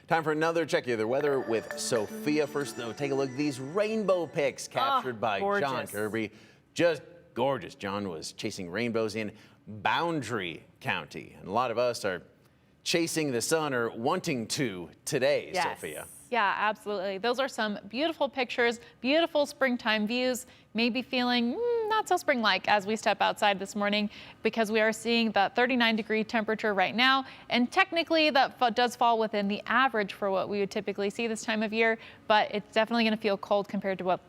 Time for another check of the weather with Sophia. First, though, take a look at these rainbow pics captured by gorgeous. John Kirby. Just gorgeous. John was chasing rainbows in Boundary County. And a lot of us are chasing the sun or wanting to today, Yes. Sophia. Yeah, absolutely. Those are some beautiful pictures, beautiful springtime views, maybe feeling not so spring-like as we step outside this morning because we are seeing that 39-degree temperature right now. And technically that does fall within the average for what we would typically see this time of year, but it's definitely going to feel cold compared to what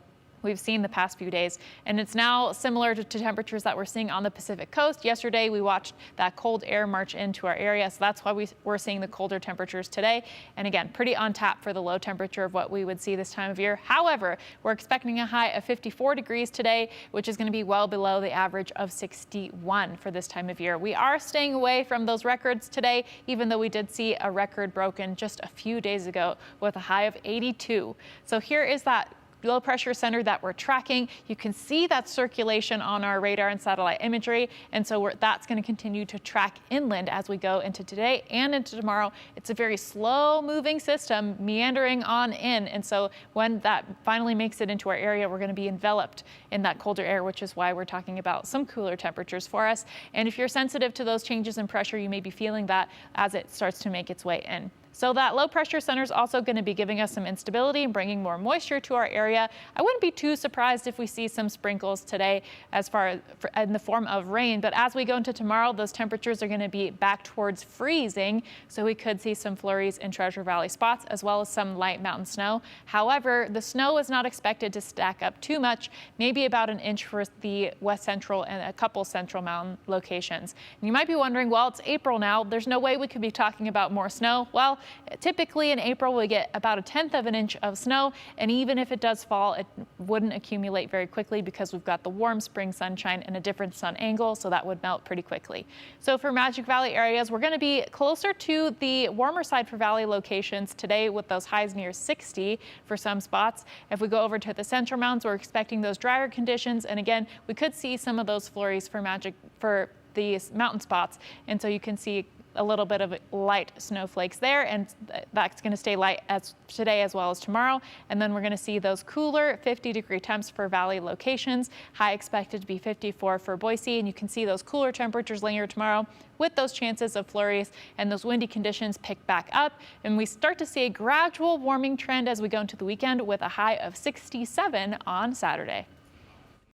we've seen the past few days. And it's now similar to temperatures that we're seeing on the Pacific coast. Yesterday, we watched that cold air march into our area. So that's why we're seeing the colder temperatures today. And again, pretty on tap for the low temperature of what we would see this time of year. However, we're expecting a high of 54 degrees today, which is going to be well below the average of 61 for this time of year. We are staying away from those records today, even though we did see a record broken just a few days ago with a high of 82. So here is that low pressure center that we're tracking. You can see that circulation on our radar and satellite imagery. And so that's going to continue to track inland as we go into today and into tomorrow. It's a very slow moving system meandering on in. And so when that finally makes it into our area, we're going to be enveloped in that colder air, which is why we're talking about some cooler temperatures for us. And if you're sensitive to those changes in pressure, you may be feeling that as it starts to make its way in. So that low pressure center is also going to be giving us some instability and bringing more moisture to our area. I wouldn't be too surprised if we see some sprinkles today as far as in the form of rain. But as we go into tomorrow, those temperatures are going to be back towards freezing. So we could see some flurries in Treasure Valley spots as well as some light mountain snow. However, the snow is not expected to stack up too much, maybe about an inch for the west central and a couple central mountain locations. And you might be wondering, well, it's April now. There's no way we could be talking about more snow. Well, typically in April, we get about 1/10 of an inch of snow, and even if it does fall, it wouldn't accumulate very quickly because we've got the warm spring sunshine and a different sun angle, so that would melt pretty quickly. So for Magic Valley areas, we're going to be closer to the warmer side for valley locations today with those highs near 60 for some spots. If we go over to the central mountains, we're expecting those drier conditions, and again, we could see some of those flurries for these mountain spots, and so you can see a little bit of light snowflakes there, and that's going to stay light as today as well as tomorrow. And then we're going to see those cooler 50-degree temps for valley locations. High expected to be 54 for Boise, and you can see those cooler temperatures linger tomorrow with those chances of flurries, and those windy conditions pick back up. And we start to see a gradual warming trend as we go into the weekend with a high of 67 on Saturday.